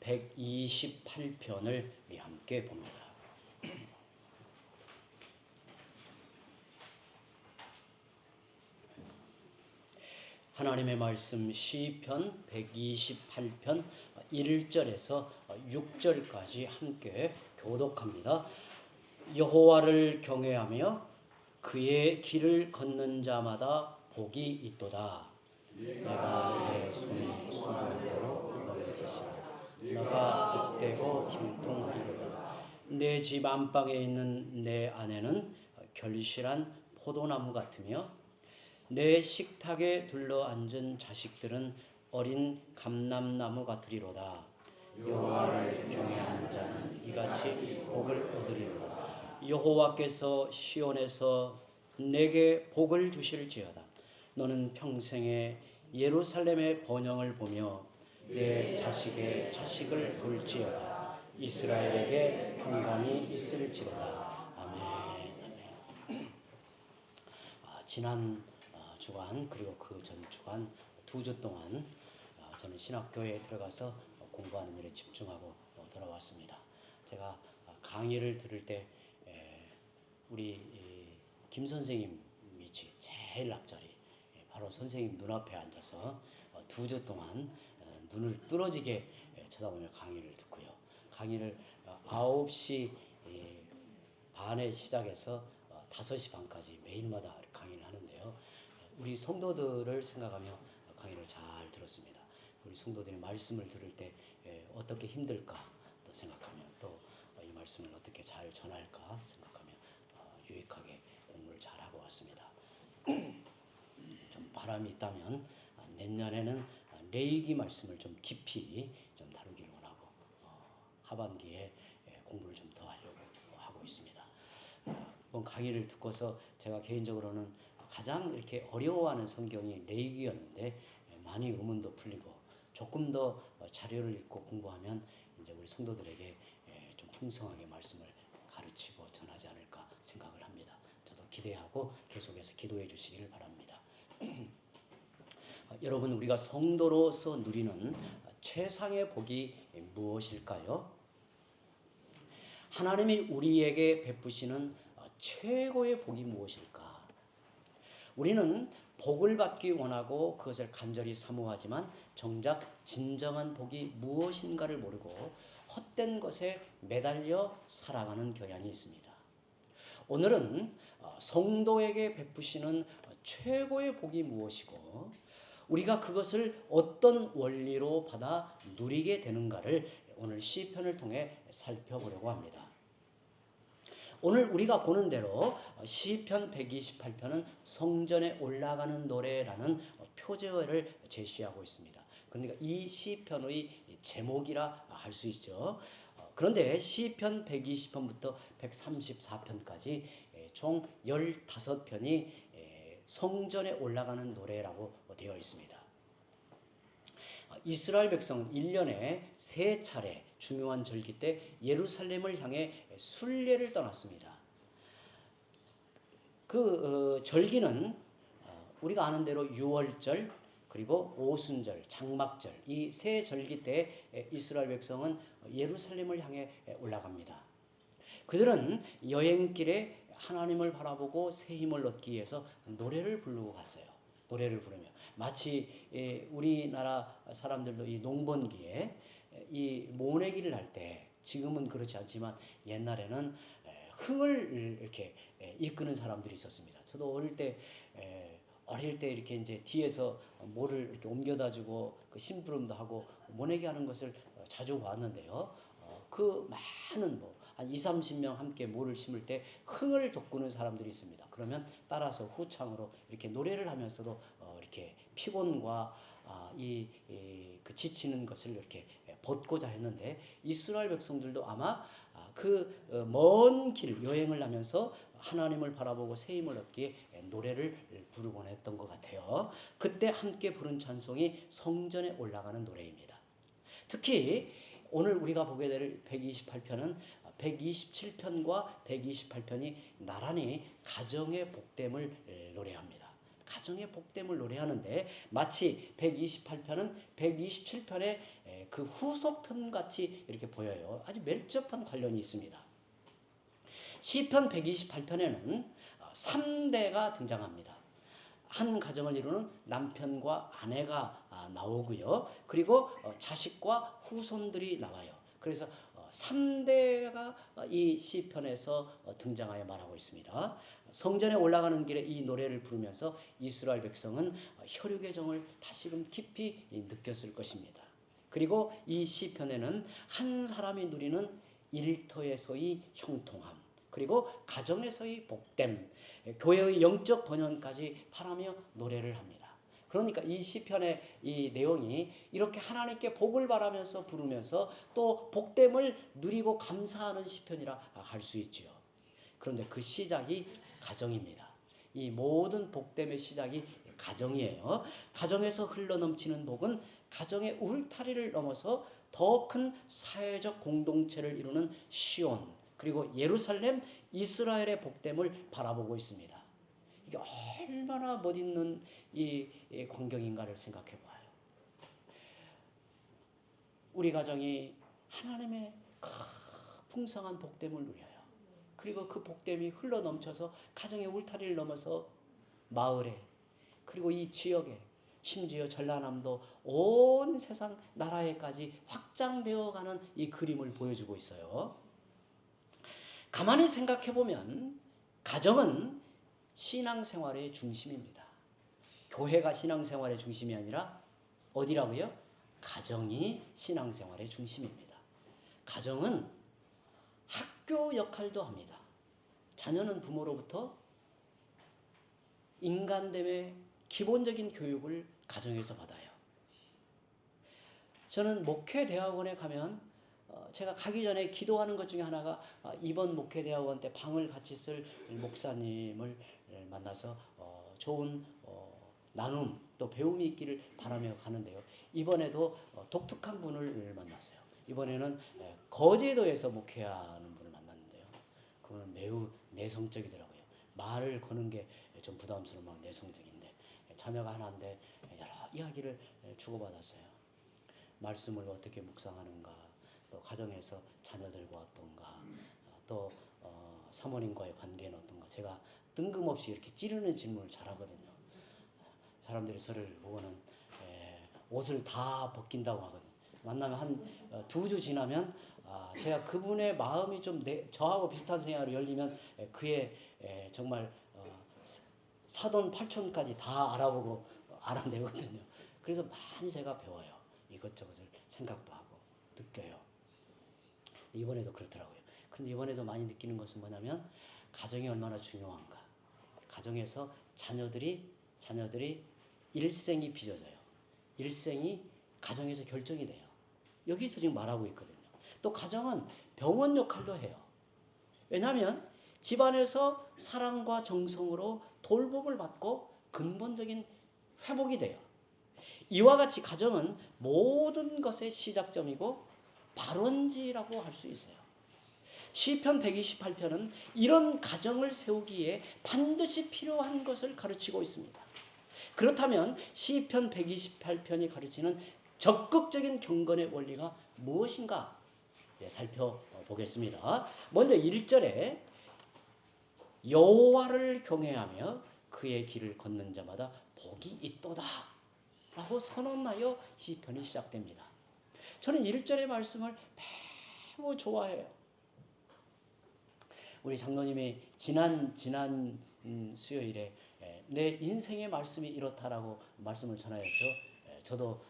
128편을 우리 함께 봅니다. 하나님의 말씀 시편 128편 1절에서 6절까지 함께 교독합니다. 여호와를 경외하며 그의 길을 걷는 자마다 복이 있도다. 내가 내 손이 수고하도록 얻을 것이라. 너가 복되고 형통하리로다. 내 집 안방에 있는 내 아내는 결실한 포도나무 같으며 내 식탁에 둘러앉은 자식들은 어린 감람나무 같으리로다. 여호와를 경외하는 자는 이같이 복을 얻으리로다. 여호와께서 시온에서 내게 복을 주실지어다. 너는 평생에 예루살렘의 번영을 보며 내 자식의 자식을 볼지어다. 이스라엘에게 평강이 있을지어다. 아멘. 지난 주간 그리고 그 전 주간 2주 동안 저는 신학교에 들어가서 공부하는 일에 집중하고 돌아왔습니다. 제가 강의를 들을 때 우리 김 선생님이 제일 앞자리 바로 선생님 눈앞에 앉아서 2주 동안 눈을 뚫어지게 쳐다보며 강의를 듣고요. 강의를 9시 반에 시작해서 5시 반까지 매일마다 강의를 하는데요. 우리 성도들을 생각하며 강의를 잘 들었습니다. 우리 성도들이 말씀을 들을 때 어떻게 힘들까 또 생각하며 또 이 말씀을 어떻게 잘 전할까 생각하며 유익하게 공부를 잘하고 왔습니다. 좀 바람이 있다면 내년에는 레위기 말씀을 좀 깊이 좀 다루기를 원하고 하반기에 공부를 좀 더 하려고 하고 있습니다. 이번 강의를 듣고서 제가 개인적으로는 가장 이렇게 어려워하는 성경이 레위기였는데 많이 의문도 풀리고 조금 더 자료를 읽고 공부하면 이제 우리 성도들에게 좀 풍성하게 말씀을 가르치고 전하지 않을까 생각을 합니다. 저도 기대하고 계속해서 기도해 주시기를 바랍니다. 여러분, 우리가 성도로서 누리는 최상의 복이 무엇일까요? 하나님이 우리에게 베푸시는 최고의 복이 무엇일까? 우리는 복을 받기 원하고 그것을 간절히 사모하지만 정작 진정한 복이 무엇인가를 모르고 헛된 것에 매달려 살아가는 경향이 있습니다. 오늘은 성도에게 베푸시는 최고의 복이 무엇이고 우리가 그것을 어떤 원리로 받아 누리게 되는가를 오늘 시편을 통해 살펴보려고 합니다. 오늘 우리가 보는 대로 시편 128편은 성전에 올라가는 노래라는 표제어를 제시하고 있습니다. 그러니까 이 시편의 제목이라 할 수 있죠. 그런데 시편 120편부터 134편까지 총 15편이 성전에 올라가는 노래라고 되어 있습니다. 이스라엘 백성은 1년에 3차례 중요한 절기 때 예루살렘을 향해 순례를 떠났습니다. 그 절기는 우리가 아는 대로 유월절 그리고 오순절, 장막절 이 세 절기 때 이스라엘 백성은 예루살렘을 향해 올라갑니다. 그들은 여행길에 하나님을 바라보고 새 힘을 얻기 위해서 노래를 부르고 갔어요. 노래를 부르며 마치 우리나라 사람들도 이 농번기에 이 모내기를 할 때 지금은 그렇지 않지만 옛날에는 흥을 이렇게 이끄는 사람들이 있었습니다. 저도 어릴 때 이렇게 이제 뒤에서 모를 이렇게 옮겨다 주고 그 심부름도 하고 모내기 하는 것을 자주 봤는데요. 그 많은 한 20-30명 함께 모를 심을 때 흥을 돋구는 사람들이 있습니다. 그러면 따라서 후창으로 이렇게 노래를 하면서도 이렇게 피곤과 그 지치는 것을 이렇게 벗고자 했는데 이스라엘 백성들도 아마 그 먼 길 여행을 하면서 하나님을 바라보고 새 힘을 얻기에 노래를 부르곤 했던 것 같아요. 그때 함께 부른 찬송이 성전에 올라가는 노래입니다. 특히 오늘 우리가 보게 될 128편은 127편과 128편이 나란히 가정의 복됨을 노래합니다. 가정의 복됨을 노래하는데 마치 128편은 127편의 그 후속편 같이 이렇게 보여요. 아주 밀접한 관련이 있습니다. 시편 128편에는 3대가 등장합니다. 한 가정을 이루는 남편과 아내가 나오고요. 그리고 자식과 후손들이 나와요. 그래서 3대가 이 시편에서 등장하여 말하고 있습니다. 성전에 올라가는 길에 이 노래를 부르면서 이스라엘 백성은 혈육의 정을 다시금 깊이 느꼈을 것입니다. 그리고 이 시편에는 한 사람이 누리는 일터에서의 형통함, 그리고 가정에서의 복됨, 교회의 영적 번영까지 바라며 노래를 합니다. 그러니까 이 시편의 이 내용이 이렇게 하나님께 복을 바라면서 부르면서 또 복됨을 누리고 감사하는 시편이라 할 수 있지요. 그런데 그 시작이 가정입니다. 이 모든 복됨의 시작이 가정이에요. 가정에서 흘러넘치는 복은 가정의 울타리를 넘어서 더 큰 사회적 공동체를 이루는 시온, 그리고 예루살렘, 이스라엘의 복됨을 바라보고 있습니다. 이게 얼마나 멋있는 이 광경인가를 생각해 봐요. 우리 가정이 하나님의 풍성한 복됨을 누려요. 그리고 그 복됨이 흘러넘쳐서 가정의 울타리를 넘어서 마을에, 그리고 이 지역에, 심지어 전라남도 온 세상 나라에까지 확장되어 가는 이 그림을 보여주고 있어요. 가만히 생각해 보면 가정은 신앙생활의 중심입니다. 교회가 신앙생활의 중심이 아니라 어디라고요? 가정이 신앙생활의 중심입니다. 가정은 학교 역할도 합니다. 자녀는 부모로부터 인간됨의 기본적인 교육을 가정에서 받아요. 저는 목회대학원에 가면 제가 가기 전에 기도하는 것 중에 하나가 이번 목회대학원 때 방을 같이 쓸 목사님을 만나서 좋은 나눔 또 배움이 있기를 바라며 가는데요. 이번에도 독특한 분을 만났어요. 이번에는 거제도에서 목회하는 분을 만났는데요. 그분은 매우 내성적이더라고요. 말을 거는 게 좀 부담스러운 내성적인데 자녀가 하나인데 여러 이야기를 주고받았어요. 말씀을 어떻게 묵상하는가, 또 가정에서 자녀들과 어떤가, 또 사모님과의 관계는 어떤가. 제가 뜬금없이 이렇게 찌르는 질문을 잘하거든요. 사람들이 저를 보고는 옷을 다 벗긴다고 하거든요. 만나면 한 2주 지나면 제가 그분의 마음이 좀 저하고 비슷한 생각으로 열리면 그의 정말 사돈 팔촌까지 다 알아보고 알아내거든요. 그래서 많이 제가 배워요. 이것저것을 생각도 하고 느껴요. 이번에도 그렇더라고요. 그런데 이번에도 많이 느끼는 것은 뭐냐면 가정이 얼마나 중요한가. 가정에서 자녀들이 일생이 빚어져요. 일생이 가정에서 결정이 돼요. 여기서 지금 말하고 있거든요. 또 가정은 병원 역할도 해요. 왜냐하면 집안에서 사랑과 정성으로 돌봄을 받고 근본적인 회복이 돼요. 이와 같이 가정은 모든 것의 시작점이고 발원지라고 할 수 있어요. 시편 128편은 이런 가정을 세우기에 반드시 필요한 것을 가르치고 있습니다. 그렇다면 시편 128편이 가르치는 적극적인 경건의 원리가 무엇인가 살펴보겠습니다. 먼저 1절에 여호와를 경외하며 그의 길을 걷는 자마다 복이 있도다 라고 선언하여 시편이 시작됩니다. 저는 1절의 말씀을 매우 좋아해요. 우리 장로님이 지난 수요일에 내 인생의 말씀이 이렇다라고 말씀을 전하였죠. 저도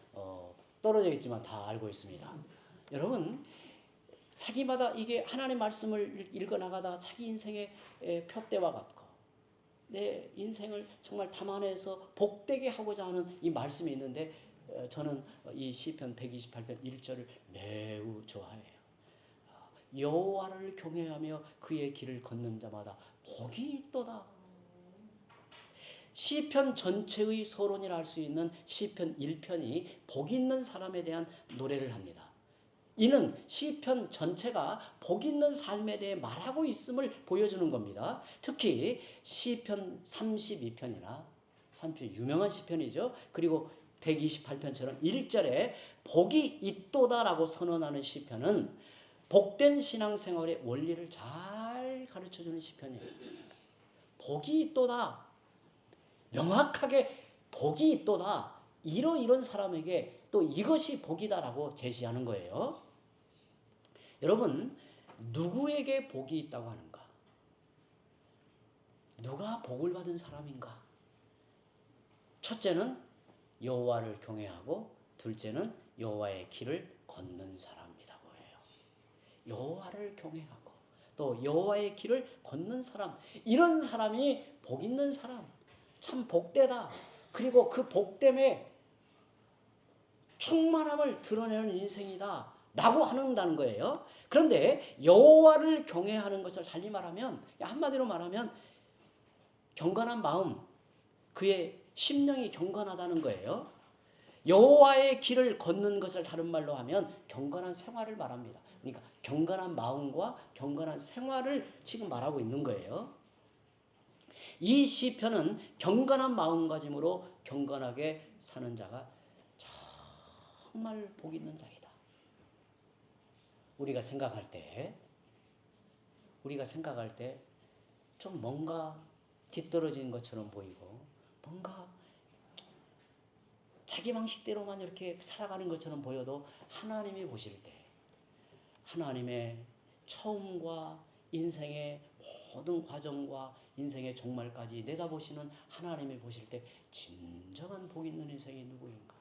떨어져 있지만 다 알고 있습니다. 여러분, 자기마다 이게 하나님의 말씀을 읽어나가다가 자기 인생의 표대와 같고 내 인생을 정말 담아내서 복되게 하고자 하는 이 말씀이 있는데 저는 이 시편 128편 1절을 매우 좋아해요. 여호와를 경외하며 그의 길을 걷는 자마다 복이 있도다. 시편 전체의 서론이라 할 수 있는 시편 1편이 복 있는 사람에 대한 노래를 합니다. 이는 시편 전체가 복 있는 삶에 대해 말하고 있음을 보여주는 겁니다. 특히 시편 32편이나 30편 유명한 시편이죠. 그리고 128편처럼 1절에 복이 있도다라고 선언하는 시편은 복된 신앙생활의 원리를 잘 가르쳐주는 시편이에요. 복이 있도다. 명확하게 복이 있도다. 이런 사람에게 또 이것이 복이다라고 제시하는 거예요. 여러분, 누구에게 복이 있다고 하는가? 누가 복을 받은 사람인가? 첫째는 여호와를 경외하고 둘째는 여호와의 길을 걷는 사람이라고 해요. 여호와를 경외하고 또 여호와의 길을 걷는 사람, 이런 사람이 복 있는 사람, 참 복되다. 그리고 그 복됨에 충만함을 드러내는 인생이다 라고 한다는 거예요. 그런데 여호와를 경외하는 것을 달리 말하면, 한마디로 말하면 경건한 마음, 그의 심령이 경건하다는 거예요. 여호와의 길을 걷는 것을 다른 말로 하면 경건한 생활을 말합니다. 그러니까 경건한 마음과 경건한 생활을 지금 말하고 있는 거예요. 이 시편은 경건한 마음가짐으로 경건하게 사는 자가 정말 복 있는 자이다. 우리가 생각할 때 좀 뭔가 뒤떨어진 것처럼 보이고 뭔가 자기 방식대로만 이렇게 살아가는 것처럼 보여도 하나님이 보실 때 하나님의 처음과 인생의 모든 과정과 인생의 종말까지 내다보시는 하나님이 보실 때 진정한 복 있는 인생이 누구인가?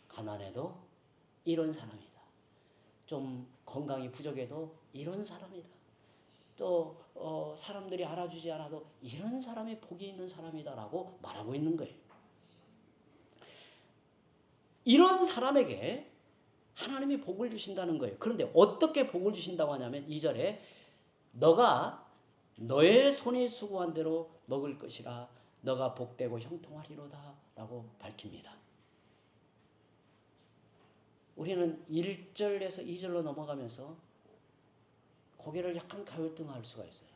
가난해도 이런 사람이다. 좀 건강이 부족해도 이런 사람이다. 또 사람들이 알아주지 않아도 이런 사람이 복이 있는 사람이다라고 말하고 있는 거예요. 이런 사람에게 하나님이 복을 주신다는 거예요. 그런데 어떻게 복을 주신다고 하냐면 2절에 너가 너의 손이 수고한 대로 먹을 것이라 너가 복되고 형통하리로다 라고 밝힙니다. 우리는 1절에서 2절로 넘어가면서 고개를 약간 가열등할 수가 있어요.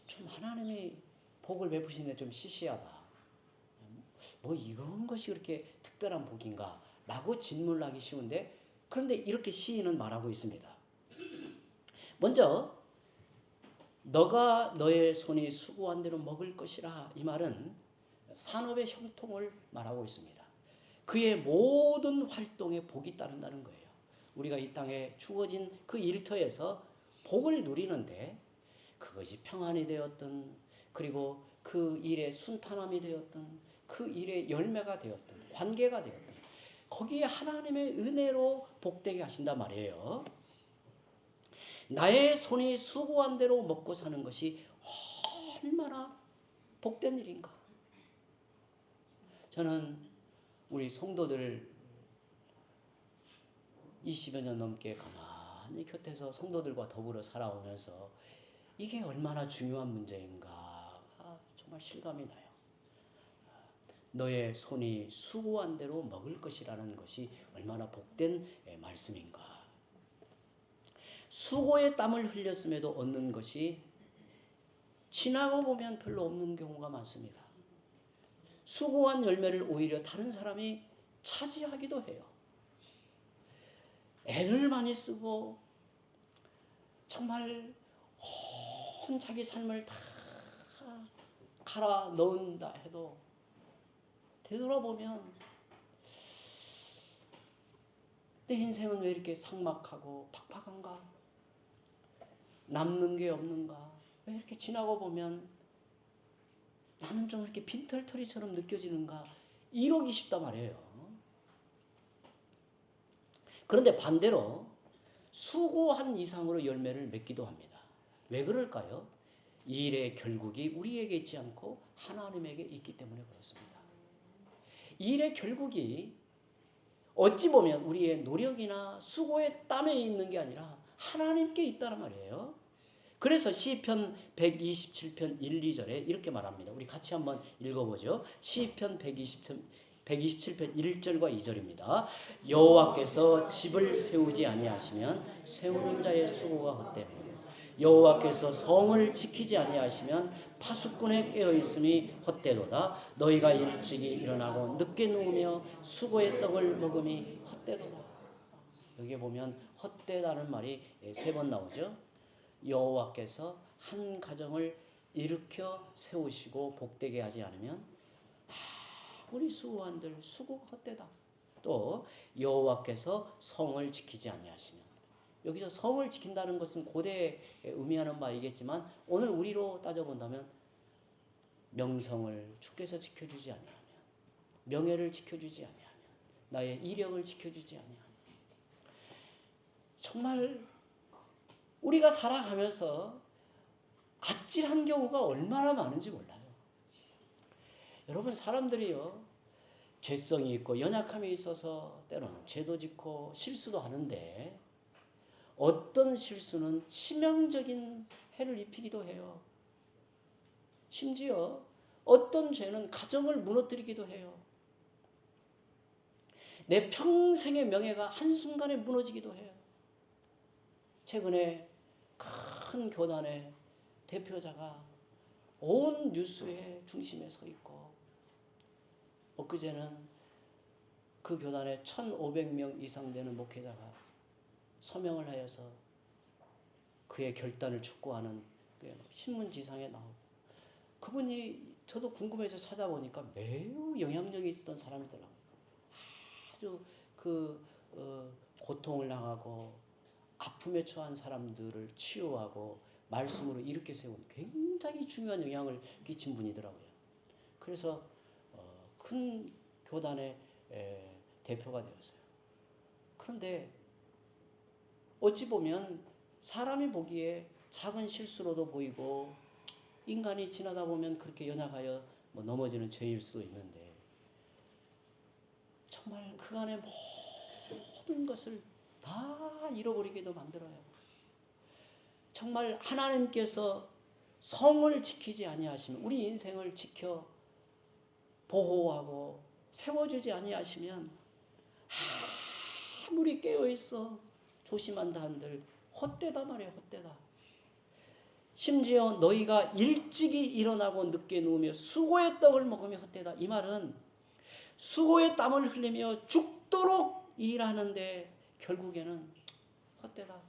좀 하나님이 복을 베푸시는데 좀 시시하다. 뭐 이런 것이 그렇게 특별한 복인가? 라고 질문을 하기 쉬운데, 그런데 이렇게 시인은 말하고 있습니다. 먼저 너가 너의 손이 수고한 대로 먹을 것이라, 이 말은 산업의 형통을 말하고 있습니다. 그의 모든 활동에 복이 따른다는 거예요. 우리가 이 땅에 주어진 그 일터에서 복을 누리는데 그것이 평안이 되었든 그리고 그 일의 순탄함이 되었든 그 일의 열매가 되었든 관계가 되었든 거기에 하나님의 은혜로 복되게 하신단 말이에요. 나의 손이 수고한 대로 먹고 사는 것이 얼마나 복된 일인가. 저는 우리 성도들 20여 년 넘게 가만히 곁에서 성도들과 더불어 살아오면서 이게 얼마나 중요한 문제인가 정말 실감이 나요. 너의 손이 수고한 대로 먹을 것이라는 것이 얼마나 복된 말씀인가. 수고의 땀을 흘렸음에도 얻는 것이 지나고 보면 별로 없는 경우가 많습니다. 수고한 열매를 오히려 다른 사람이 차지하기도 해요. 애를 많이 쓰고 정말 온 자기 삶을 다 갈아 넣은다 해도 되돌아보면 내 인생은 왜 이렇게 삭막하고 팍팍한가? 남는 게 없는가? 왜 이렇게 지나고 보면 나는 좀 이렇게 빈털터리처럼 느껴지는가? 이러기 쉽단 말이에요. 그런데 반대로 수고한 이상으로 열매를 맺기도 합니다. 왜 그럴까요? 이 일의 결국이 우리에게 있지 않고 하나님에게 있기 때문에 그렇습니다. 이 일의 결국이 어찌 보면 우리의 노력이나 수고의 땀에 있는 게 아니라 하나님께 있다는 말이에요. 그래서 시편 127편 1, 2절에 이렇게 말합니다. 우리 같이 한번 읽어보죠. 시편 127편 1절과 2절입니다. 여호와께서 집을 세우지 아니하시면 세우는 자의 수고가 헛되며 여호와께서 성을 지키지 아니하시면 파수꾼의 깨어있음이 헛되도다. 너희가 일찍이 일어나고 늦게 누우며 수고의 떡을 먹음이 헛되도다. 여기에 보면 헛되다는 말이 3번 나오죠. 여호와께서 한 가정을 일으켜 세우시고 복되게 하지 않으면 우리 수고한들 수고가 헛되다. 또 여호와께서 성을 지키지 아니하시면, 여기서 성을 지킨다는 것은 고대에 의미하는 바이겠지만 오늘 우리로 따져본다면 명성을 주께서 지켜주지 아니하면, 명예를 지켜주지 아니하면, 나의 이력을 지켜주지 아니하면, 정말 우리가 살아가면서 아찔한 경우가 얼마나 많은지 몰라요. 여러분, 사람들이요, 죄성이 있고 연약함이 있어서 때로는 죄도 짓고 실수도 하는데 어떤 실수는 치명적인 해를 입히기도 해요. 심지어 어떤 죄는 가정을 무너뜨리기도 해요. 내 평생의 명예가 한순간에 무너지기도 해요. 최근에 큰 교단의 대표자가 온 뉴스의 중심에 서 있고, 엊그제는 그 교단에 1,500명 이상 되는 목회자가 서명을 하여서 그의 결단을 촉구하는 신문지상에 나오고, 그분이 저도 궁금해서 찾아보니까 매우 영향력이 있었던 사람이더라고요. 아주 고통을 당하고 아픔에 처한 사람들을 치유하고 말씀으로 일으켜 세운 굉장히 중요한 영향을 끼친 분이더라고요. 그래서 큰 교단의 대표가 되었어요. 그런데 어찌 보면 사람이 보기에 작은 실수로도 보이고 인간이 지나다 보면 그렇게 연약하여 넘어지는 죄일 수도 있는데, 정말 그간의 모든 것을 다 잃어버리게도 만들어요. 정말 하나님께서 성을 지키지 아니하시면, 우리 인생을 지켜 보호하고 세워주지 아니하시면 아무리 깨어있어 조심한다 한들 헛되다 말이에요. 헛되다. 심지어 너희가 일찍이 일어나고 늦게 누우며 수고의 떡을 먹으며 헛되다. 이 말은 수고의 땀을 흘리며 죽도록 일하는데 결국에는 헛되다.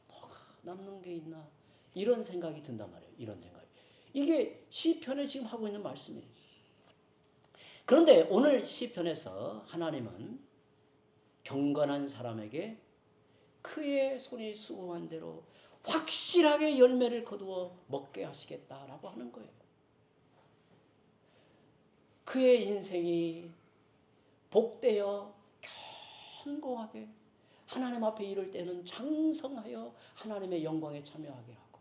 뭐가 남는 게 있나? 이런 생각이 든단 말이에요. 이런 생각이. 이게 시편에 지금 하고 있는 말씀이에요. 그런데 오늘 시편에서 하나님은 경건한 사람에게 그의 손이 수고한 대로 확실하게 열매를 거두어 먹게 하시겠다라고 하는 거예요. 그의 인생이 복되어 견고하게 하나님 앞에 이를 때는 장성하여 하나님의 영광에 참여하게 하고,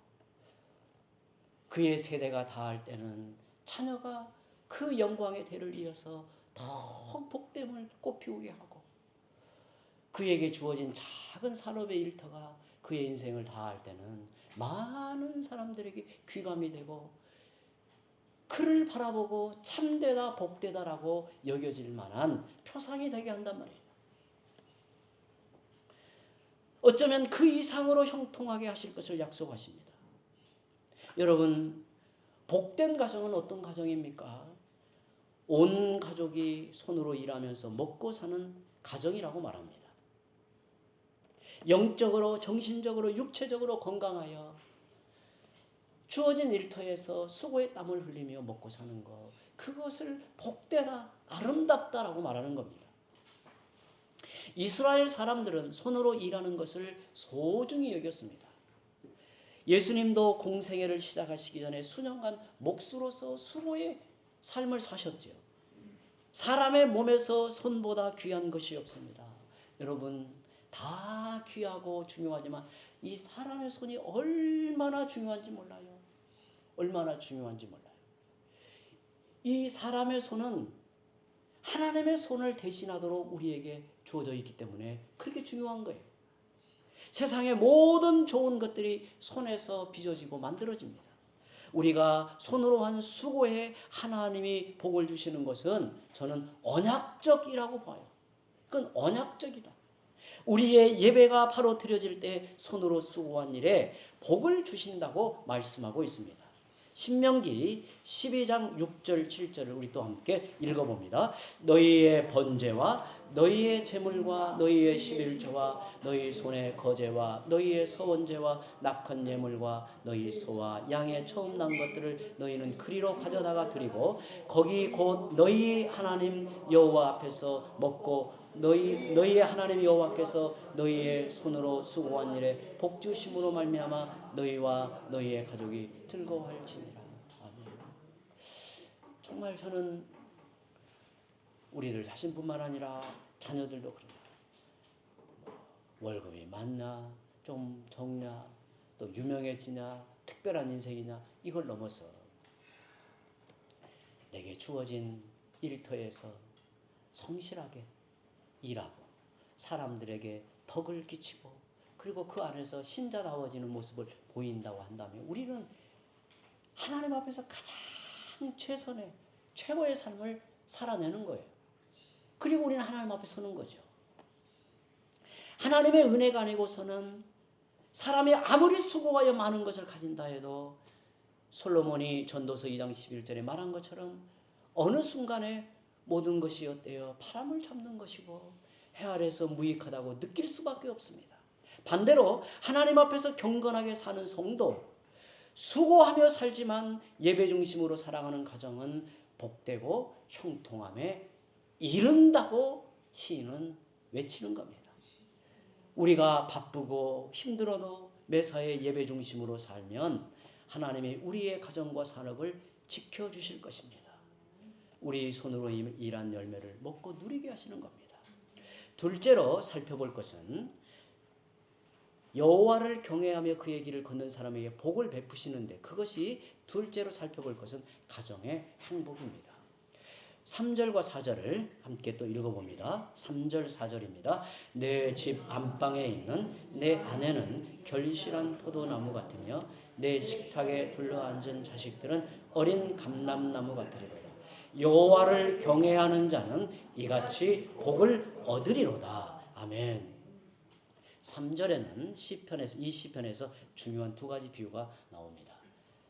그의 세대가 다할 때는 자녀가 그 영광의 대를 이어서 더 복됨을 꽃피우게 하고, 그에게 주어진 작은 산업의 일터가 그의 인생을 다할 때는 많은 사람들에게 귀감이 되고 그를 바라보고 참되다 복되다라고 여겨질 만한 표상이 되게 한단 말이에요. 어쩌면 그 이상으로 형통하게 하실 것을 약속하십니다. 여러분, 복된 가정은 어떤 가정입니까? 온 가족이 손으로 일하면서 먹고 사는 가정이라고 말합니다. 영적으로, 정신적으로, 육체적으로 건강하여 주어진 일터에서 수고의 땀을 흘리며 먹고 사는 것, 그것을 복되다, 아름답다라고 말하는 겁니다. 이스라엘 사람들은 손으로 일하는 것을 소중히 여겼습니다. 예수님도 공생애를 시작하시기 전에 수년간 목수로서 수고의 삶을 사셨죠. 사람의 몸에서 손보다 귀한 것이 없습니다. 여러분, 다 귀하고 중요하지만 이 사람의 손이 얼마나 중요한지 몰라요. 얼마나 중요한지 몰라요. 이 사람의 손은 하나님의 손을 대신하도록 우리에게 주어져 있기 때문에 그렇게 중요한 거예요. 세상의 모든 좋은 것들이 손에서 빚어지고 만들어집니다. 우리가 손으로 한 수고에 하나님이 복을 주시는 것은 저는 언약적이라고 봐요. 그건 언약적이다. 우리의 예배가 바로 드려질 때 손으로 수고한 일에 복을 주신다고 말씀하고 있습니다. 신명기 12장 6절 7절을 우리 또 함께 읽어봅니다. 너희의 번제와 너희의 제물과 너희의 11조와 너희 손의 거제와 너희의 서원제와 낙헌 예물과 너희 소와 양의 처음 난 것들을 너희는 그리로 가져다가 드리고 거기 곧 너희 하나님 여호와 앞에서 먹고 너희의 하나님 여호와께서 너희의 손으로 수고한 일에 복주심으로 말미암아 너희와 너희의 가족이 즐거워할지니라. 아멘. 정말 저는 우리들 자신뿐만 아니라 자녀들도 그래요. 월급이 많냐, 좀 적냐, 또 유명해지냐, 특별한 인생이냐, 이걸 넘어서 내게 주어진 일터에서 성실하게 일하고 사람들에게 덕을 끼치고 그리고 그 안에서 신자다워지는 모습을 보인다고 한다면 우리는 하나님 앞에서 가장 최선의 최고의 삶을 살아내는 거예요. 그리고 우리는 하나님 앞에 서는 거죠. 하나님의 은혜가 아니고서는 사람이 아무리 수고하여 많은 것을 가진다 해도 솔로몬이 전도서 2장 11절에 말한 것처럼 어느 순간에 모든 것이 어때요? 바람을 잡는 것이고 해 아래서 무익하다고 느낄 수밖에 없습니다. 반대로 하나님 앞에서 경건하게 사는 성도, 수고하며 살지만 예배 중심으로 살아가는 가정은 복되고 형통함에 이른다고 시인은 외치는 겁니다. 우리가 바쁘고 힘들어도 매사에 예배 중심으로 살면 하나님이 우리의 가정과 산업을 지켜주실 것입니다. 우리 손으로 일한 열매를 먹고 누리게 하시는 겁니다. 둘째로 살펴볼 것은 여호와를 경외하며 그의 길을 걷는 사람에게 복을 베푸시는데 그것이 둘째로 살펴볼 것은 가정의 행복입니다. 3절과 4절을 함께 또 읽어봅니다. 3절 4절입니다. 내 집 안방에 있는 내 아내는 결실한 포도나무 같으며 내 식탁에 둘러앉은 자식들은 어린 감람나무 같으리로다. 여호와를 경외하는 자는 이같이 복을 얻으리로다. 아멘. 3절에는 이 시편에서 중요한 두 가지 비유가 나옵니다.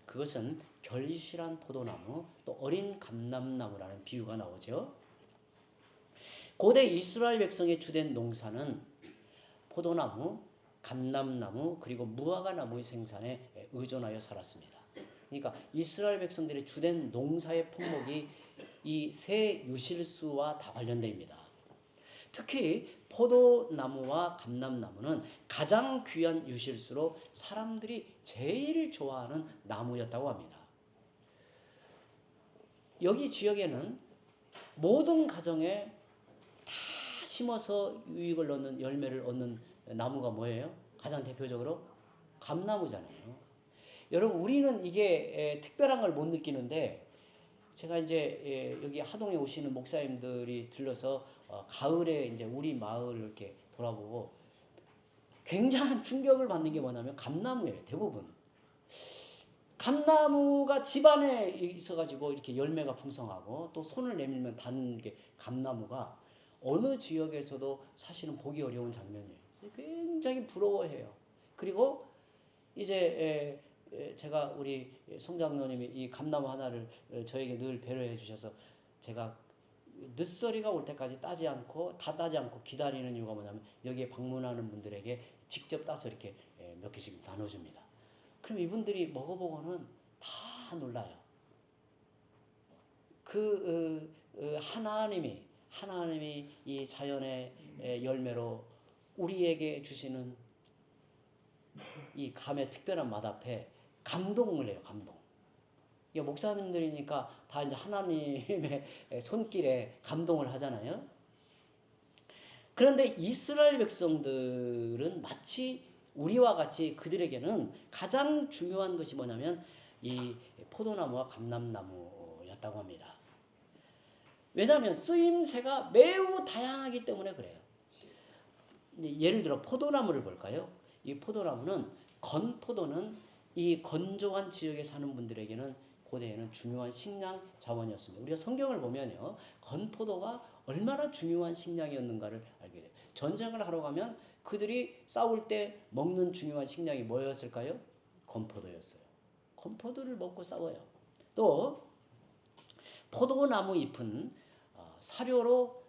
그것은 결실한 포도나무 또 어린 감람나무라는 비유가 나오죠. 고대 이스라엘 백성의 주된 농사는 포도나무, 감람나무 그리고 무화과나무의 생산에 의존하여 살았습니다. 그러니까 이스라엘 백성들의 주된 농사의 품목이 이 세 유실수와 다 관련됩니다. 특히 포도나무와 감람나무는 가장 귀한 유실수로 사람들이 제일 좋아하는 나무였다고 합니다. 여기 지역에는 모든 가정에 다 심어서 유익을 얻는 열매를 얻는 나무가 뭐예요? 가장 대표적으로 감나무잖아요. 여러분 우리는 이게 특별한 걸 못 느끼는데 제가 이제 여기 하동에 오시는 목사님들이 들러서 가을에 이제 우리 마을을 이렇게 돌아보고 굉장한 충격을 받는 게 뭐냐면 감나무예요. 대부분. 감나무가 집안에 있어가지고 이렇게 열매가 풍성하고 또 손을 내밀면 닿는 게 감나무가 어느 지역에서도 사실은 보기 어려운 장면이에요. 굉장히 부러워해요. 그리고 이제 제가 우리 송장로님이 이 감나무 하나를 저에게 늘 배려해 주셔서 제가 늦서리가 올 때까지 다 따지 않고 기다리는 이유가 뭐냐면 여기에 방문하는 분들에게 직접 따서 이렇게 몇 개씩 나눠줍니다. 그럼 이분들이 먹어보고는 다 놀라요. 하나님이 이 자연의 열매로 우리에게 주시는 이 감의 특별한 맛 앞에 감동을 해요. 감동. 목사님들이니까 다 이제 하나님의 손길에 감동을 하잖아요. 그런데 이스라엘 백성들은 마치 우리와 같이 그들에게는 가장 중요한 것이 뭐냐면 이 포도나무와 감람나무였다고 합니다. 왜냐하면 쓰임새가 매우 다양하기 때문에 그래요. 예를 들어 포도나무를 볼까요? 이 포도나무는 건포도는 이 건조한 지역에 사는 분들에게는 고대에는 중요한 식량 자원이었습니다. 우리가 성경을 보면요, 건포도가 얼마나 중요한 식량이었는가를 알게 돼요. 전쟁을 하러 가면 그들이 싸울 때 먹는 중요한 식량이 뭐였을까요? 건포도였어요. 건포도를 먹고 싸워요. 또 포도나무 잎은 사료로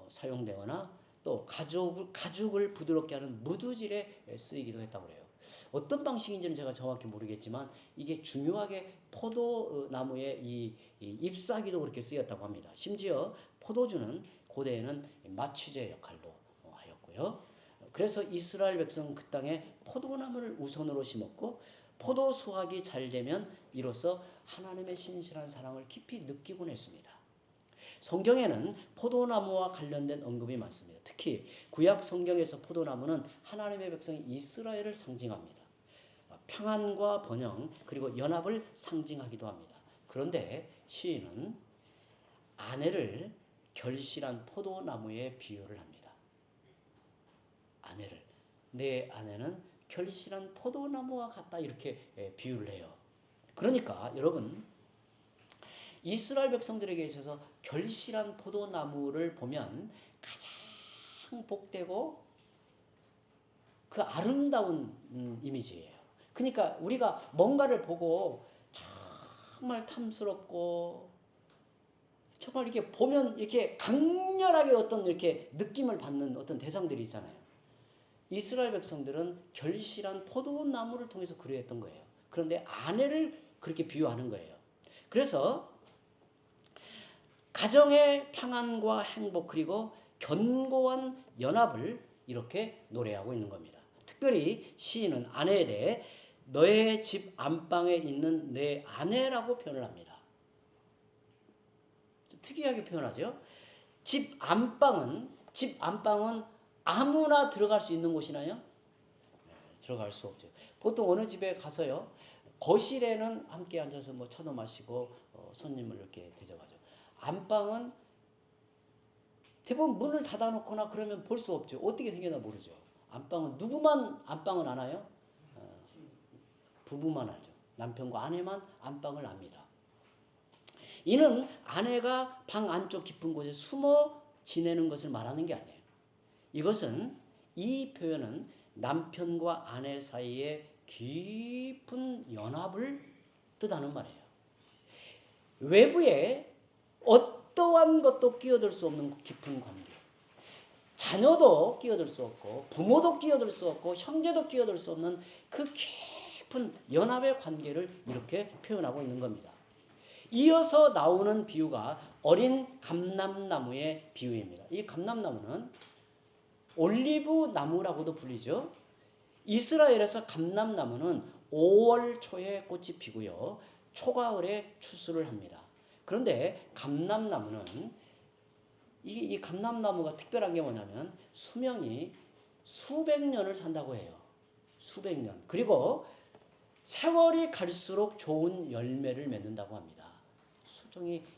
사용되거나 또 가죽을 부드럽게 하는 무드질에 쓰이기도 했다고 그래요. 어떤 방식인지는 제가 정확히 모르겠지만 이게 중요하게 포도나무의 이 잎사귀도 그렇게 쓰였다고 합니다. 심지어 포도주는 고대에는 마취제 역할도 하였고요. 그래서 이스라엘 백성은 그 땅에 포도나무를 우선으로 심었고 포도 수확이 잘 되면 이로써 하나님의 신실한 사랑을 깊이 느끼곤 했습니다. 성경에는 포도나무와 관련된 언급이 많습니다. 특히 구약 성경에서 포도나무는 하나님의 백성 이스라엘을 상징합니다. 평안과 번영 그리고 연합을 상징하기도 합니다. 그런데 시인은 아내를 결실한 포도나무에 비유를 합니다. 아내를 내 아내는 결실한 포도나무와 같다 이렇게 비유를 해요. 그러니까 여러분 이스라엘 백성들에게 있어서 결실한 포도나무를 보면 가장 복되고 그 아름다운 이미지예요. 그러니까 우리가 뭔가를 보고 정말 탐스럽고 정말 이렇게 보면 이렇게 강렬하게 어떤 이렇게 느낌을 받는 어떤 대상들이 있잖아요. 이스라엘 백성들은 결실한 포도나무를 통해서 그리했던 거예요. 그런데 아내를 그렇게 비유하는 거예요. 그래서 가정의 평안과 행복 그리고 견고한 연합을 이렇게 노래하고 있는 겁니다. 특별히 시인은 아내에 대해 너의 집 안방에 있는 내 아내라고 표현을 합니다. 좀 특이하게 표현하죠. 집 안방은 아무나 들어갈 수 있는 곳이나요? 들어갈 수 없죠. 보통 어느 집에 가서요. 거실에는 함께 앉아서 뭐 차도 마시고 손님을 이렇게 대접하죠. 안방은 대부분 문을 닫아놓거나 그러면 볼 수 없죠. 어떻게 생겼나 모르죠. 안방은 누구만 안방을 아나요? 부부만 알죠. 남편과 아내만 안방을 압니다. 이는 아내가 방 안쪽 깊은 곳에 숨어 지내는 것을 말하는 게 아니에요. 이 표현은 남편과 아내 사이의 깊은 연합을 뜻하는 말이에요. 외부에 어떠한 것도 끼어들 수 없는 깊은 관계. 자녀도 끼어들 수 없고 부모도 끼어들 수 없고 형제도 끼어들 수 없는 그 깊은 연합의 관계를 이렇게 표현하고 있는 겁니다. 이어서 나오는 비유가 어린 감람나무의 비유입니다. 이 감람나무는 올리브 나무라고도 불리죠. 이스라엘에서 감람나무는 5월 초에 꽃이 피고요. 초가을에 추수를 합니다. 그런데 감람나무는 이 감람나무가 특별한 게 뭐냐면 수명이 수백 년을 산다고 해요. 수백 년. 그리고 세월이 갈수록 좋은 열매를 맺는다고 합니다.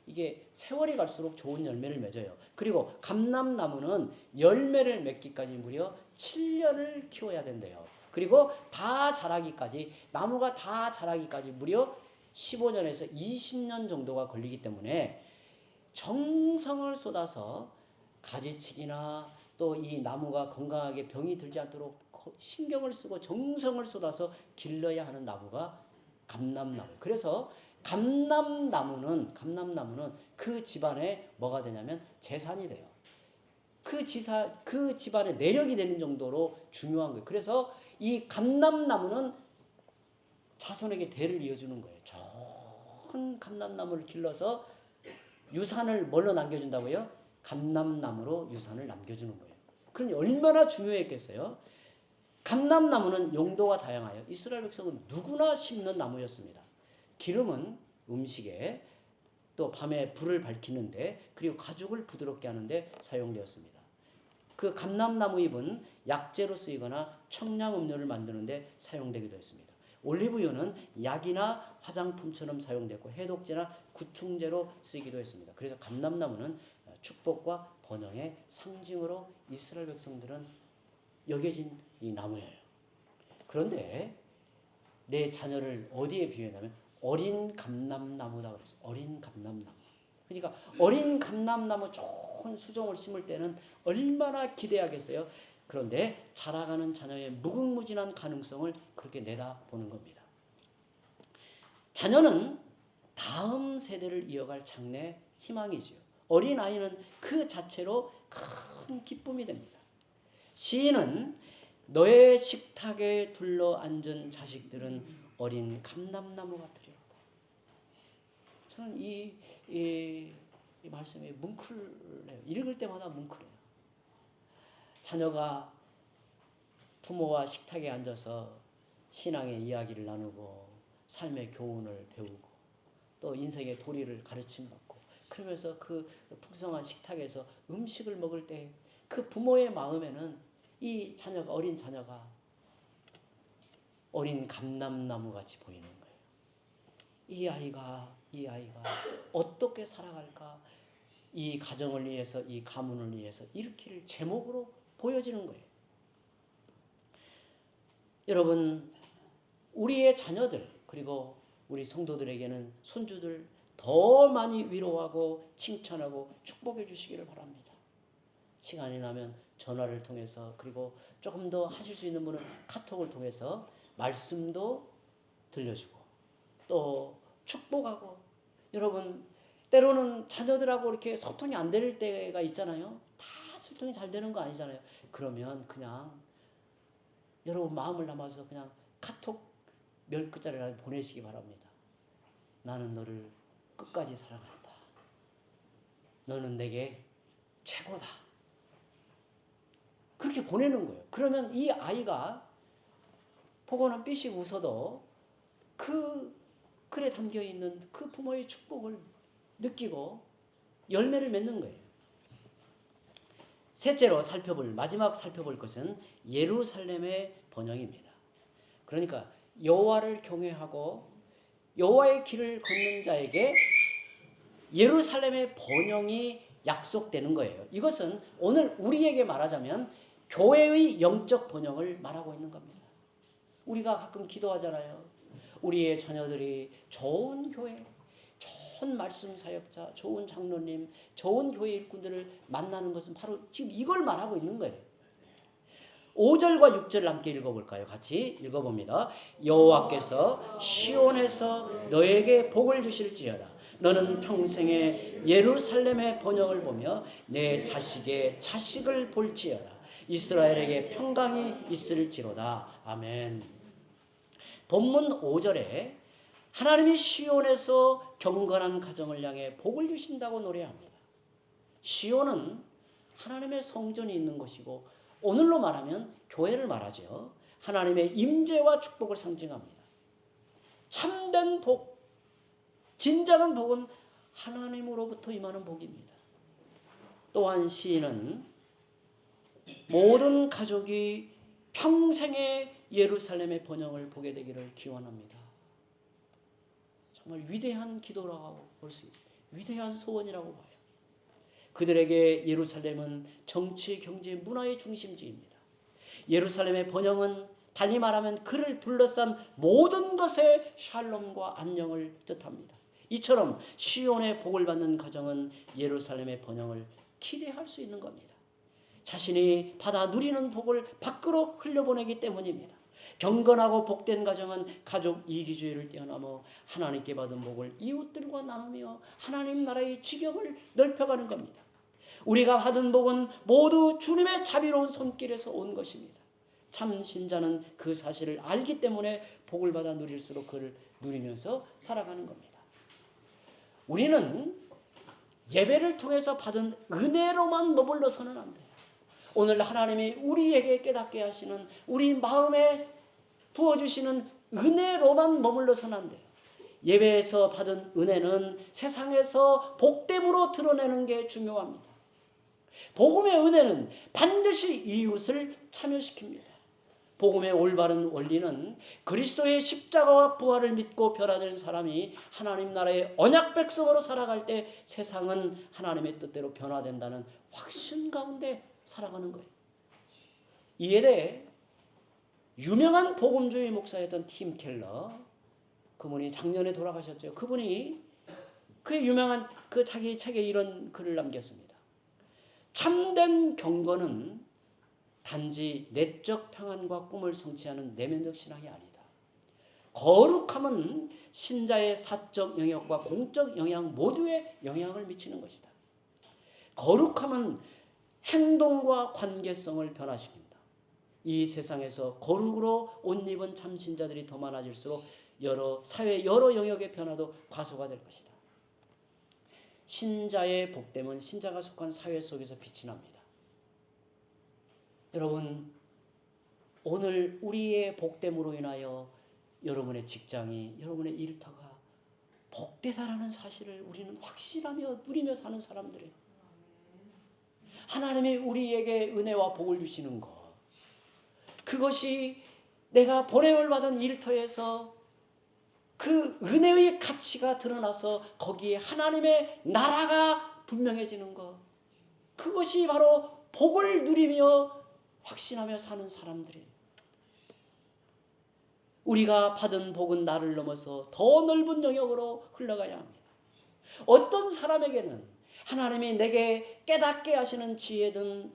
이게 세월이 갈수록 좋은 열매를 맺어요. 그리고 감람나무는 열매를 맺기까지 무려 7년을 키워야 된대요. 그리고 나무가 다 자라기까지 무려 15년에서 20년 정도가 걸리기 때문에 정성을 쏟아서 가지치기나 또 이 나무가 건강하게 병이 들지 않도록 신경을 쓰고 정성을 쏟아서 길러야 하는 나무가 감람나무. 그래서 감람나무는 그 집안에 뭐가 되냐면 재산이 돼요. 그 집안의 내력이 되는 정도로 중요한 거예요. 그래서 이 감람나무는 자손에게 대를 이어주는 거예요. 좋은 감람나무를 길러서 유산을 뭘로 남겨준다고요? 감람나무로 유산을 남겨주는 거예요. 그러니 얼마나 중요했겠어요? 감람나무는 용도가 다양하여 이스라엘 백성은 누구나 심는 나무였습니다. 기름은 음식에 또 밤에 불을 밝히는데 그리고 가죽을 부드럽게 하는데 사용되었습니다. 그 감람나무 잎은 약재로 쓰이거나 청량음료를 만드는데 사용되기도 했습니다. 올리브유는 약이나 화장품처럼 사용됐고 해독제나 구충제로 쓰이기도 했습니다. 그래서 감람나무는 축복과 번영의 상징으로 이스라엘 백성들은 여겨진 이 나무예요. 그런데 내 자녀를 어디에 비유했냐면 어린 감람나무다 그랬어요. 어린 감람나무. 그러니까 어린 감람나무 좋은 수종을 심을 때는 얼마나 기대하겠어요. 그런데 자라가는 자녀의 무궁무진한 가능성을 그렇게 내다보는 겁니다. 자녀는 다음 세대를 이어갈 장래 희망이지요. 어린아이는 그 자체로 큰 기쁨이 됩니다. 시인은 너의 식탁에 둘러 앉은 자식들은 어린 감람나무 같으리로다. 저는 이 말씀에 뭉클해요. 읽을 때마다 뭉클해요. 자녀가 부모와 식탁에 앉아서 신앙의 이야기를 나누고 삶의 교훈을 배우고 또 인생의 도리를 가르침받고 그러면서 그 풍성한 식탁에서 음식을 먹을 때 그 부모의 마음에는 이 자녀가 어린 자녀가 어린 감람나무 같이 보이는 거예요. 이 아이가 어떻게 살아갈까? 이 가정을 위해서 이 가문을 위해서 일으킬 제목으로 보여지는 거예요. 여러분, 우리의 자녀들 그리고 우리 성도들에게는 손주들 더 많이 위로하고 칭찬하고 축복해 주시기를 바랍니다. 시간이 나면 전화를 통해서 그리고 조금 더 하실 수 있는 분은 카톡을 통해서 말씀도 들려주고 또 축복하고 여러분 때로는 자녀들하고 이렇게 소통이 안 될 때가 있잖아요. 다 소통이 잘 되는 거 아니잖아요. 그러면 그냥 여러분 마음을 담아서 그냥 카톡 몇 글자를 보내시기 바랍니다. 나는 너를 끝까지 사랑한다. 너는 내게 최고다. 그렇게 보내는 거예요. 그러면 이 아이가 보고는 삐씩 웃어도 그 글에 담겨있는 그 부모의 축복을 느끼고 열매를 맺는 거예요. 셋째로 마지막 살펴볼 것은 예루살렘의 번영입니다. 그러니까 여호와를 경외하고 여호와의 길을 걷는 자에게 예루살렘의 번영이 약속되는 거예요. 이것은 오늘 우리에게 말하자면 교회의 영적 번영을 말하고 있는 겁니다. 우리가 가끔 기도하잖아요. 우리의 자녀들이 좋은 교회, 좋은 말씀 사역자, 좋은 장로님, 좋은 교회 일꾼들을 만나는 것은 바로 지금 이걸 말하고 있는 거예요. 5절과 6절을 함께 읽어볼까요? 같이 읽어봅니다. 여호와께서 시온에서 너에게 복을 주실지어다. 너는 평생에 예루살렘의 번영을 보며 내 자식의 자식을 볼지어다. 이스라엘에게 평강이 있을지로다. 아멘. 본문 5절에 하나님이 시온에서 경건한 가정을 향해 복을 주신다고 노래합니다. 시온은 하나님의 성전이 있는 곳이고 오늘로 말하면 교회를 말하죠. 하나님의 임재와 축복을 상징합니다. 참된 복, 진정한 복은 하나님으로부터 임하는 복입니다. 또한 시인은 모든 가족이 평생의 예루살렘의 번영을 보게 되기를 기원합니다. 정말 위대한 기도라고 볼 수 있어요. 위대한 소원이라고 봐요. 그들에게 예루살렘은 정치, 경제, 문화의 중심지입니다. 예루살렘의 번영은 달리 말하면 그를 둘러싼 모든 것의 샬롬과 안녕을 뜻합니다. 이처럼 시온의 복을 받는 가정은 예루살렘의 번영을 기대할 수 있는 겁니다. 자신이 받아 누리는 복을 밖으로 흘려보내기 때문입니다. 경건하고 복된 가정은 가족 이기주의를 뛰어넘어 하나님께 받은 복을 이웃들과 나누며 하나님 나라의 지경을 넓혀가는 겁니다. 우리가 받은 복은 모두 주님의 자비로운 손길에서 온 것입니다. 참 신자는 그 사실을 알기 때문에 복을 받아 누릴수록 그를 누리면서 살아가는 겁니다. 우리는 예배를 통해서 받은 은혜로만 머물러서는 안 돼요. 오늘 하나님이 우리에게 깨닫게 하시는 우리 마음에 부어주시는 은혜로만 머물러서는 안 돼요. 예배에서 받은 은혜는 세상에서 복됨으로 드러내는 게 중요합니다. 복음의 은혜는 반드시 이웃을 참여시킵니다. 복음의 올바른 원리는 그리스도의 십자가와 부활을 믿고 변화된 사람이 하나님 나라의 언약 백성으로 살아갈 때 세상은 하나님의 뜻대로 변화된다는 확신 가운데 살아가는 거예요. 이에 대해 유명한 복음주의 목사였던 팀 켈러, 그분이 작년에 돌아가셨죠. 그분이 그 유명한 그 자기 책에 이런 글을 남겼습니다. 참된 경건은 단지 내적 평안과 꿈을 성취하는 내면적 신앙이 아니다. 거룩함은 신자의 사적 영역과 공적 영역 모두에 영향을 미치는 것이다. 거룩함은 행동과 관계성을 변화시킵니다. 이 세상에서 거룩으로 옷 입은 참 신자들이 더 많아질수록 사회 여러 영역의 변화도 과소가 될 것이다. 신자의 복됨은 신자가 속한 사회 속에서 빛이 납니다. 여러분, 오늘 우리의 복됨으로 인하여 여러분의 직장이, 여러분의 일터가 복되다라는 사실을 우리는 확신하며 누리며 사는 사람들이에요. 하나님이 우리에게 은혜와 복을 주시는 것, 그것이 내가 보냄을 받은 일터에서 그 은혜의 가치가 드러나서 거기에 하나님의 나라가 분명해지는 것, 그것이 바로 복을 누리며 확신하며 사는 사람들이에요. 우리가 받은 복은 나를 넘어서 더 넓은 영역으로 흘러가야 합니다. 어떤 사람에게는 하나님이 내게 깨닫게 하시는 지혜든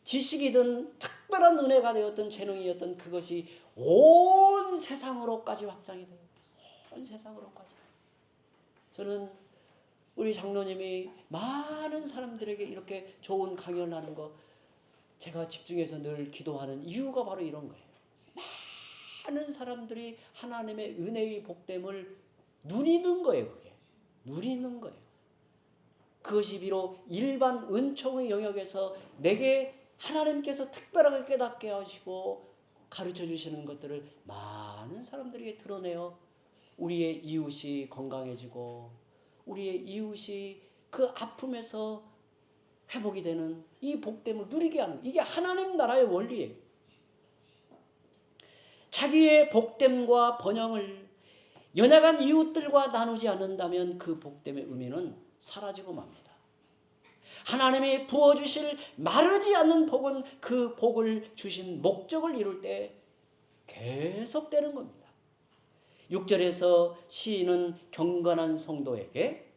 지식이든 특별한 은혜가 되었던 재능이었던 그것이 온 세상으로까지 확장이 돼요. 온 세상으로까지. 저는 우리 장로님이 많은 사람들에게 이렇게 좋은 강연을 하는 거 제가 집중해서 늘 기도하는 이유가 바로 이런 거예요. 많은 사람들이 하나님의 은혜의 복됨을 누리는 거예요. 그게 누리는 거예요. 그것이 비록 일반 은총의 영역에서 내게 하나님께서 특별하게 깨닫게 하시고 가르쳐 주시는 것들을 많은 사람들에게 드러내어 우리의 이웃이 건강해지고 우리의 이웃이 그 아픔에서 회복이 되는 이 복됨을 누리게 하는, 이게 하나님 나라의 원리예요. 자기의 복됨과 번영을 연약한 이웃들과 나누지 않는다면 그 복됨의 의미는 사라지고 맙니다. 하나님이 부어주실 마르지 않는 복은 그 복을 주신 목적을 이룰 때 계속되는 겁니다. 6절에서 시인은 경건한 성도에게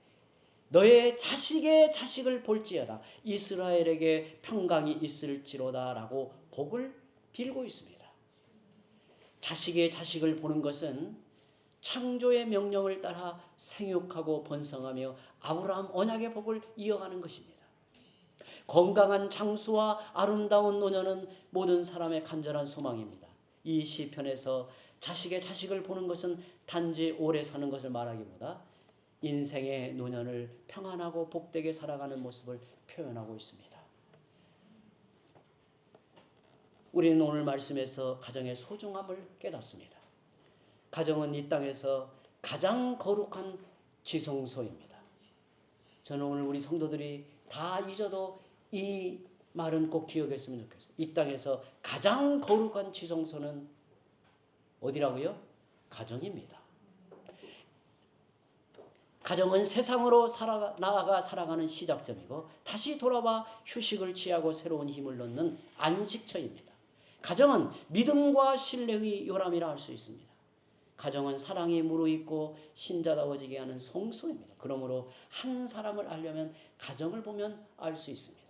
너의 자식의 자식을 볼지어다 이스라엘에게 평강이 있을지로다 라고 복을 빌고 있습니다. 자식의 자식을 보는 것은 창조의 명령을 따라 생육하고 번성하며 아브라함 언약의 복을 이어가는 것입니다. 건강한 장수와 아름다운 노년은 모든 사람의 간절한 소망입니다. 이 시편에서 자식의 자식을 보는 것은 단지 오래 사는 것을 말하기보다 인생의 노년을 평안하고 복되게 살아가는 모습을 표현하고 있습니다. 우리는 오늘 말씀에서 가정의 소중함을 깨닫습니다. 가정은 이 땅에서 가장 거룩한 지성소입니다. 저는 오늘 우리 성도들이 다 잊어도 이 말은 꼭 기억했으면 좋겠어요. 이 땅에서 가장 거룩한 지성소는 어디라고요? 가정입니다. 가정은 세상으로 나아가 살아가는 시작점이고 다시 돌아와 휴식을 취하고 새로운 힘을 넣는 안식처입니다. 가정은 믿음과 신뢰의 요람이라 할 수 있습니다. 가정은 사랑이 무르익고 신자다워지게 하는 성소입니다. 그러므로 한 사람을 알려면 가정을 보면 알 수 있습니다.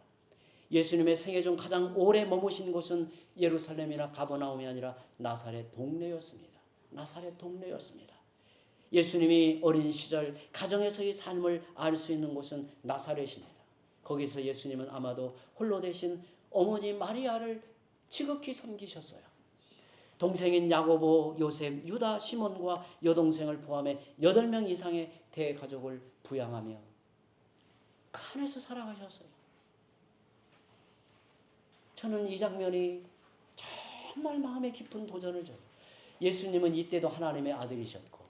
예수님의 생애 중 가장 오래 머무신 곳은 예루살렘이나 가버나움이 아니라 나사렛 동네였습니다. 나사렛 동네였습니다. 예수님이 어린 시절 가정에서의 삶을 알 수 있는 곳은 나사렛입니다. 거기서 예수님은 아마도 홀로 되신 어머니 마리아를 지극히 섬기셨어요. 동생인 야고보, 요셉, 유다, 시몬과 여동생을 포함해 8명 이상의 대가족을 부양하며 그 안에서 살아가셨어요. 저는 이 장면이 정말 마음에 깊은 도전을 줘요. 예수님은 이때도 하나님의 아들이셨고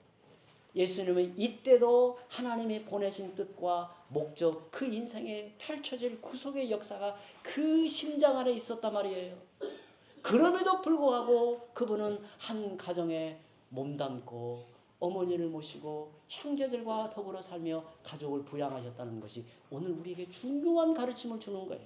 예수님은 이때도 하나님이 보내신 뜻과 목적, 그 인생에 펼쳐질 구속의 역사가 그 심장 안에 있었단 말이에요. 그럼에도 불구하고 그분은 한 가정에 몸담고 어머니를 모시고 형제들과 더불어 살며 가족을 부양하셨다는 것이 오늘 우리에게 중요한 가르침을 주는 거예요.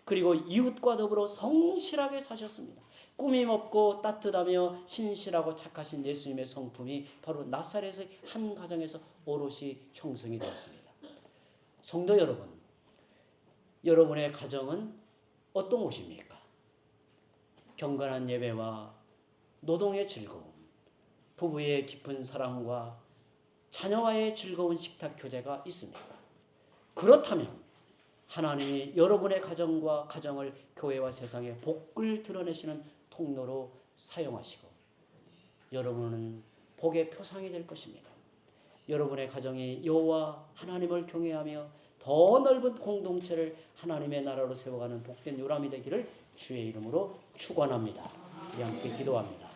그리고 이웃과 더불어 성실하게 사셨습니다. 꾸밈 없고 따뜻하며 신실하고 착하신 예수님의 성품이 바로 나사렛의 한 가정에서 오롯이 형성이 되었습니다. 성도 여러분, 여러분의 가정은 어떤 곳입니까? 경건한 예배와 노동의 즐거움, 부부의 깊은 사랑과 자녀와의 즐거운 식탁 교제가 있습니까? 그렇다면 하나님이 여러분의 가정과 가정을 교회와 세상에 복을 드러내시는 통로로 사용하시고 여러분은 복의 표상이 될 것입니다. 여러분의 가정이 여호와 하나님을 경외하며 더 넓은 공동체를 하나님의 나라로 세워가는 복된 요람이 되기를 주의 이름으로 축원합니다. 우리 함께 기도합니다.